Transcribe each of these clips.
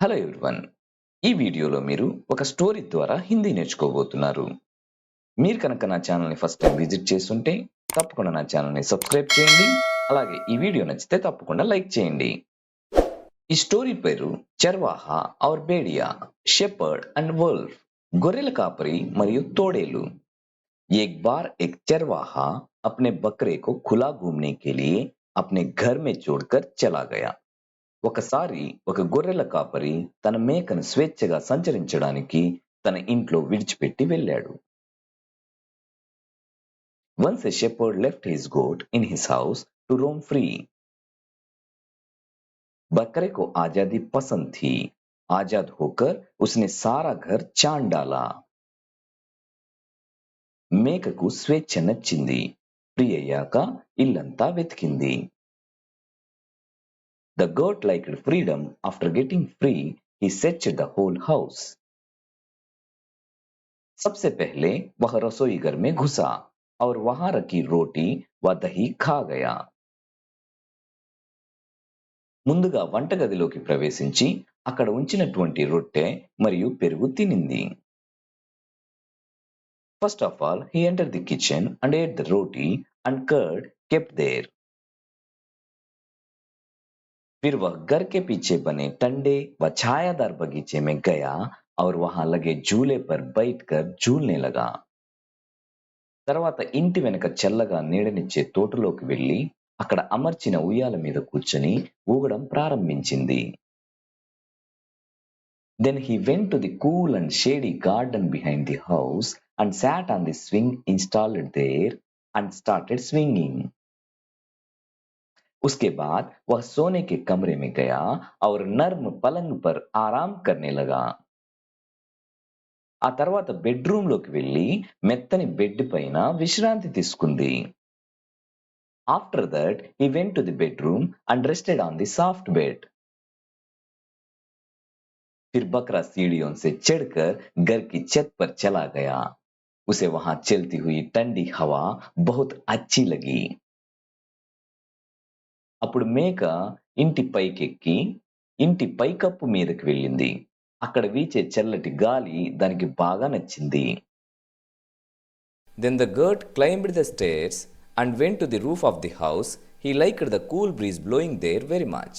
Hello everyone. ఈ వీడియోలో మీరు ఒక స్టోరీ ద్వారా హిందీ నేర్చుకోబోతున్నారు. మీరు కనుక నా ఛానల్ని ఫస్ట్ టైం విజిట్ చేస్తుంటే తప్పకుండా నా ఛానల్ని సబ్స్క్రైబ్ చేయండి. అలాగే ఈ వీడియో నచ్చితే తప్పకుండా లైక్ చేయండి. ఈ స్టోరీ పేరు చర్వాహా और బేడియా, షెపర్డ్ అండ్ వోల్ఫ్. గొర్రెల కాపరి మరియు తోడేలు. एक बार एक चरवाहा अपने बकरे को खुला घूमने के लिए अपने घर में छोड़कर चला गया. ఒకసారి ఒక గొర్రెల కాపరి తన మేకను స్వేచ్ఛగా సంచరించడానికి తన ఇంట్లో విడిచిపెట్టి వెళ్ళాడు. Once a shepherd left his goat in his house to roam free. बकरे को आजादी पसंद थी. आजाद होकर उसने सारा घर चांद डाला. మేకకు స్వేచ్ఛ నచ్చింది. ఫ్రీ అయ్యాక ఇల్లంతా వెతికింది. The goat liked freedom. After getting free, he searched the whole house. सबसे पहले वह रसोई घर में घुसा और वहां रखी रोटी व दही खा गया. ముందుగా వంటగదిలోకి ప్రవేశించి అక్కడ ఉంచినటువంటి రొట్టె మరియు పెరుగు తినింది. First of all, he entered the kitchen and ate the roti and curd kept there. फिर वह घर के पीछे बने ठंडे व छायादार बगीचे में गया और वहां लगे झूले पर बैठकर झूलने लगा. తర్వాత ఇంటి వెనక చల్లగా నీడనిచ్చే తోటలోకి వెళ్ళి అక్కడ అమర్చిన ఉయ్యాల మీద కూర్చొని ఊగడం ప్రారంభించింది. Then he went to the cool and shady garden behind the house and sat on the swing installed there and started swinging. उसके बाद वह सोने के कमरे में गया और नर्म पलंग पर आराम करने लगा. ఆ తర్వాత బెడ్రూమ్ లోకి వెళ్ళి మెత్తని బెడ్ పైన విశ్రాంతి తీసుకుంది. After that, he went to the bedroom and rested on the soft bed. फिर बकरा सीढ़ियों से चढ़कर घर की छत पर चला गया. उसे वहां चलती हुई ठंडी हवा बहुत अच्छी लगी. అప్పుడు మేక ఇంటి పైకెక్కి ఇంటి పైకప్పు మీదకి వెళ్ళింది. అక్కడ వీచే చల్లటి గాలి దానికి బాగా నచ్చింది. Then the goat climbed the stairs and went to the roof of the house. He liked the cool breeze blowing there very much.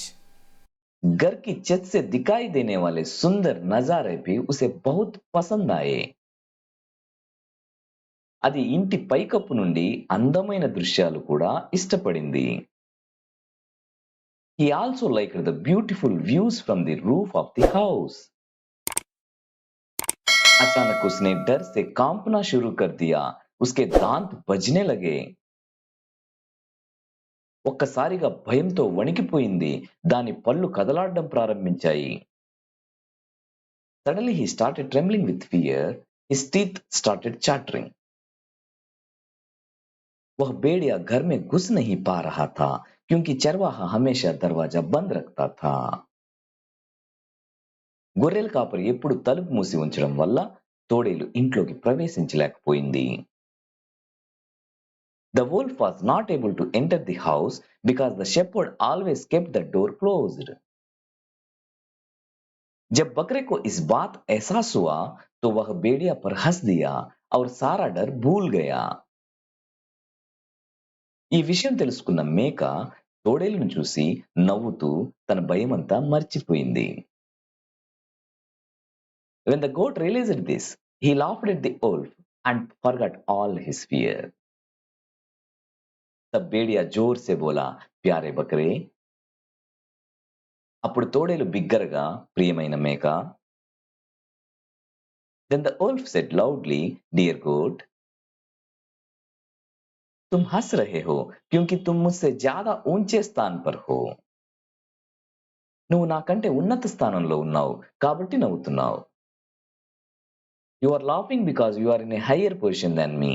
घर की छत से दिखाई देने वाले सुंदर नजारे भी उसे बहुत पसंद आए. అది ఇంటి పైకప్పు నుండి అందమైన దృశ్యాలు కూడా ఇష్టపడింది. He also liked the beautiful views from the roof of the house. अचानक उसने डर से कांपना शुरू कर दिया. उसके दांत बजने लगे. ఒక్కసారిగా భయంతో వణికిపోయింది. దాని పళ్ళు కదలాడడం ప్రారంభించాయి. Suddenly he started trembling with fear. His teeth started chattering. वह भेड़िया घर में घुस नहीं पा रहा था क्योंकि चरवाहा हमेशा दरवाजा बंद रखता था. గొర్రెల కాపరి ఎప్పుడు తలుపు మూసి ఉంచడం వల్ల తోడేలు ఇంట్లోకి ప్రవేశించలేకపోయింది. The wolf was not able to enter the house because the shepherd always kept the door closed. जब बकरे को इस बात एहसास हुआ तो वह भेड़िया पर हंस दिया और सारा डर भूल गया. ఈ విషయం తెలుసుకున్న మేక తోడేలును చూసి నవ్వుతూ తన భయమంతా మర్చిపోయింది. When the goat realized this, he laughed at the wolf and forgot all his fear. तब भेड़िया जोर से बोला, प्यारे बकरे. అప్పుడు తోడేలు బిగ్గరగా, ప్రియమైన మేక. Then the wolf said loudly, dear goat. तुम हंस रहे हो क्योंकि तुम मुझसे ज्यादा ऊंचे स्थान पर हो. నువ్వు నాకంటే ఉన్నత స్థానంలో ఉన్నావు కాబట్టి నవ్వుతున్నావు. You are laughing because you are in a higher position than me.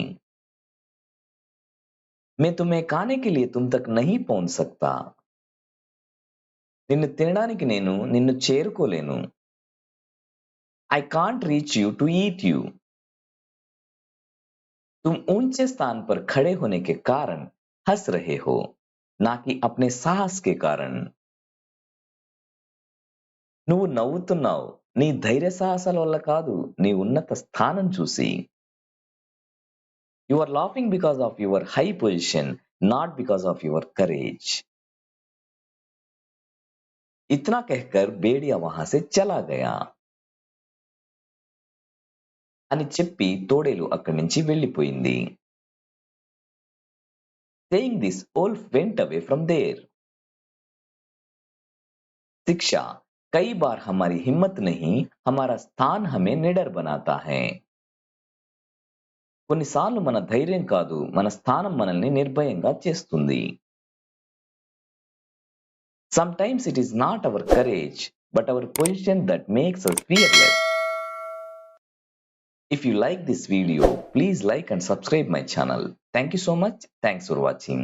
मैं तुम्हें खाने के लिए तुम तक नहीं पहुंच सकता. నిన్ను తినడానికి నేను నిన్ను చేరుకోలేను. I can't reach you to eat you. तुम ऊंचे स्थान पर खड़े होने के कारण हंस रहे हो, ना कि अपने साहस के कारण. నువ్వు నవ్వుతున్నావు నీ ధైర్య సాహసాల వల్ల కాదు, నీ ఉన్నత స్థానం చూసి. You are laughing because of your high position, not because of your courage. इतना कहकर బేడియా వహాं से చలా గయా అని చెప్పి తోడేలు అక్కడి నుంచి వెళ్ళిపోయింది. Saying this, wolf went away from there. शिक्षा, कई बार हमारी हिम्मत नहीं हमारा स्थान हमें निडर बनाता है. కొన్నిసార్లు మన ధైర్యం కాదు, మన స్థానం మనల్ని నిర్భయంగా చేస్తుంది. Sometimes it is not our courage, but our position that makes us fearless. If you like this video, please like and subscribe my channel. Thank you so much. Thanks for watching.